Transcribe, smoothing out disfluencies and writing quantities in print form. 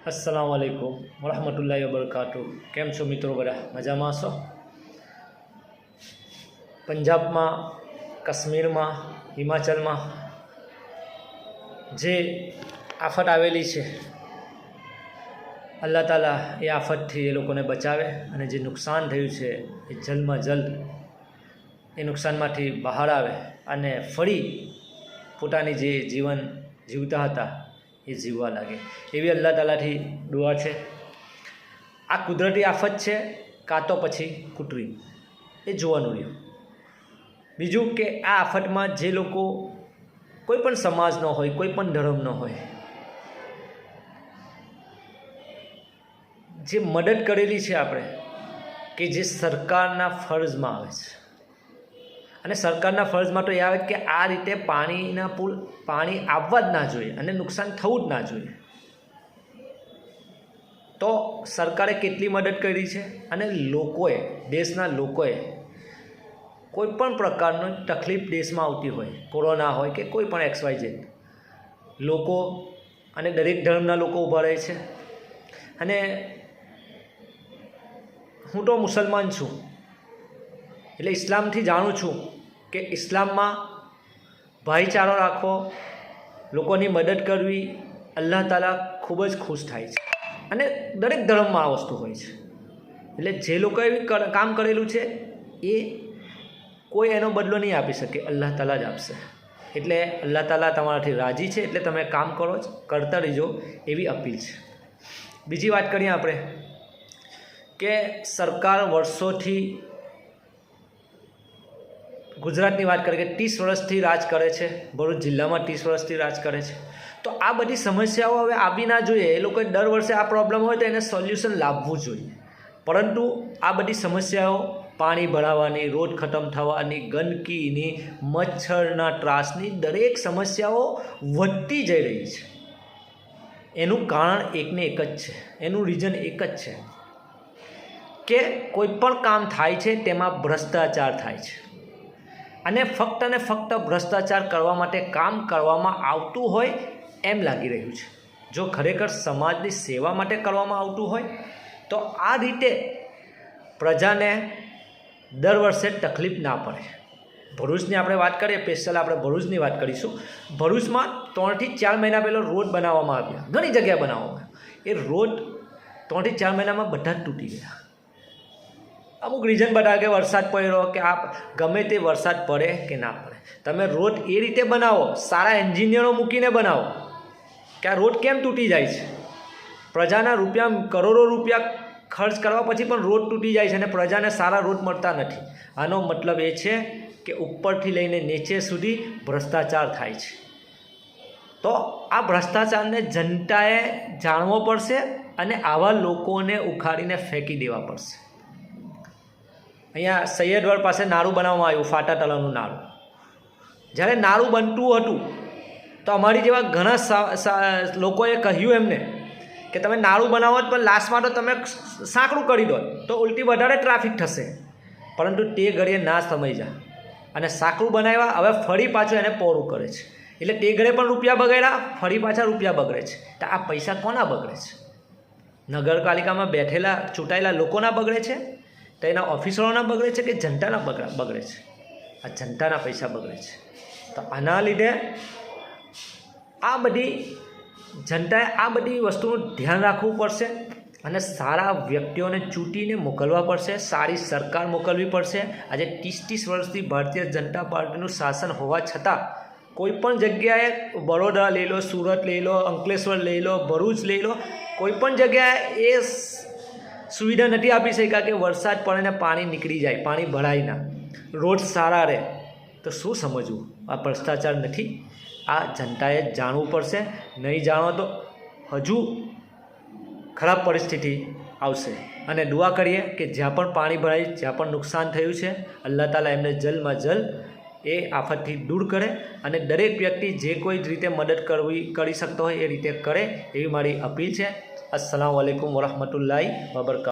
अस्सलाम वालेकुम वरहमतुल्लाहि वबरकातुह। केम छो मित्रों? बधा मजामां छो? पंजाब में, काश्मीर में, हिमाचल में जे आफत आवेली छे, अल्लाह ताला ए आफत थी ए लोकोने बचावे अने जे नुकसान थयुं छे ए जल्दमां जल्द ए नुकसानमांथी बहार आवे अने फरी पोतानी जे जीवन जीवता हता ए जीववा लागे एवी अल्लाह तालाथी दुआ छे। आ कुदरती आफत छे कां तो पछी कृत्रिम, ए जोवानुं रह्युं। बीजुं के आ आफतमां जे लोको कोईपण समाजनो होय, कोईपण धर्मनो होय, जे मदद करेली छे आपणे के जे सरकारना फर्जमां आवे छे अने सरकारना फर्जमां तो ए आवे के आ रीते पाणीना पुल पाणी आववा ज ना जोईए अने नुकसान थवुं ज ना जोईए। तो सरकारे केटली मदद करी छे अने लोकोए, देशना लोकोए कोईपण प्रकारनी तकलीफ देशमां आवती होय, कोरोना होय के कोईपण XYZ, लोको अने दरेक धर्मना लोको ऊभा रहे छे। अने हूँ तो मुसलमान छूँ એટલે ઇસ્લામથી જાણું છું કે ઇસ્લામમાં ભાઈચારો રાખવો, લોકોની મદદ કરવી, અલ્લાહ તાલા ખૂબ જ ખુશ થાય છે અને દરેક ધર્મમાં આ વસ્તુ હોય છે। એટલે જે લોકોએ કામ કરેલું છે એ કોઈ એનો બદલો નહીં આપી શકે, અલ્લાહ તાલા જ આપશે। એટલે અલ્લાહ તાલા તમારાથી રાજી છે એટલે તમે કામ કરો જ, કરતા રહીજો એવી અપીલ છે। બીજી વાત કરીએ આપણે કે સરકાર વર્ષોથી गुजरात की बात करें कि 30 वर्षथी राज करे छे, भरूच जिल्ला में 30 वर्षथी राज करे छे। तो आ बधी समस्याओं हवे आवी ना जोईए। ए लोकोए दर वर्षे आ प्रॉब्लम होय तो एने सोल्यूशन लाववुं जोईए, परंतु आ बधी समस्याओं पाणी भरावानी, रोड खत्म थवानी, गंदकीनी, मच्छरना त्रासनी दरेक समस्याओं वधती जई रही छे। एनुं कारण एक ने एक ज छे, एनुं रीजन एक ज छे के कोईपण काम थाय छे तेमां भ्रष्टाचार थाय छे અને ફક્ત ભ્રષ્ટાચાર કરવા માટે કામ કરવામાં આવતું હોય એમ લાગી રહ્યું છે। જો ખરેખર સમાજની સેવા માટે કરવામાં આવતું હોય તો આ રીતે પ્રજાને દર વર્ષે તકલીફ ના પડે। ભરૂચની આપણે વાત કરીએ, સ્પેશિયલ આપણે ભરૂચની વાત કરીશું। ભરૂચમાં 3 થી 4 મહિના પહેલાં રોડ બનાવવામાં આવ્યા, ઘણી જગ્યાએ બનાવવામાં આવ્યા। એ રોડ 3 થી 4 મહિનામાં બધા જ તૂટી ગયા। अमुक रीजन बतावे कि वरसाद पड़ो कि आप गमे ते वरसाद पड़े कि ना पड़े, तमे रोड ए रीते बनावो, सारा एंजीनियरो मूकीने बनावो कि आ रोड केम तूटी जाय छे। प्रजाना रूपिया, करोड़ों रूपिया खर्च करवा पछी पण रोड तूटी जाय छे अने प्रजाने सारा रोड मळता नथी। आनो मतलब ए छे कि उपरथी लईने नीचे सुधी भ्रष्टाचार थाय छे। तो आ भ्रष्टाचारने जनताए जाणवो पड़शे अने आवा लोकोने उखाड़ीने फेंकी देवा पड़शे। अहींया सैयदगढ़ पासे नाळुं बनाववामां आव्युं, फाटा तलावनुं नाळुं। જ્યારે નાળું બનતું હતું તો અમારી જેવા ઘણા લોકોએ કહ્યું એમને કે તમે નાળું બનાવો પણ લાસ્ટમાં તો તમે સાંકડું કરી દો તો ઉલટી વધારે ટ્રાફિક થશે, પરંતુ તે ઘડીએ ના સમજ્યા અને સાંકડું બનાવ્યા। હવે ફરી પાછું એને પહોળું કરે છે, એટલે તે ઘડીએ પણ રૂપિયા બગાડ્યા, ફરી પાછા રૂપિયા બગડે છે। તો આ પૈસા કોના બગડે છે? નગરપાલિકામાં બેઠેલા ચૂંટાયેલા લોકોના બગડે છે, तो एना ऑफिसरों बगड़े है कि जनता बगड़े है? आ जनता पैसा बगड़े है। तो आना लीधे आ बधी जनताए आ बधी वस्तुओं ध्यान राखवू पड़शे अने सारा व्यक्तिओने चूंटीने मोकलवा पड़शे, सारी सरकार मोकलवी पड़शे। आज 30 वर्षथी भारतीय जनता पार्टीनुं शासन होवा छतां कोईपण जग्याए बड़ोदरा लई लो, सूरत लई लो, अंकलेश्वर लई लो, भरूच लई लो, कोईपण जग्याए ए सुविधा नहीं आपी शक्या कि वरसाद पड़े ने पानी निकली जाए, पानी भराय ना, रोड सारा रहे। तो शू समझवू? आ भ्रष्टाचार नहीं, आ जनताए जाणवू पड़शे। नहीं जाणो तो हजू खराब परिस्थिति आवशे। अने दुआ करिए कि ज्यां पण पाणी भराय, ज्यां पण नुकसान थयुं छे, अल्लाह ताला एमने जल्दमां जल्द ए आफतथी दूर करे अने दरेक व्यक्ति जे कोई रीते मदद करी शकतो होय ए रीते करे एवी मारी अपील छे। अस्सलामु अलैकुम वरहमतुल्लाहि वबरकातुहू।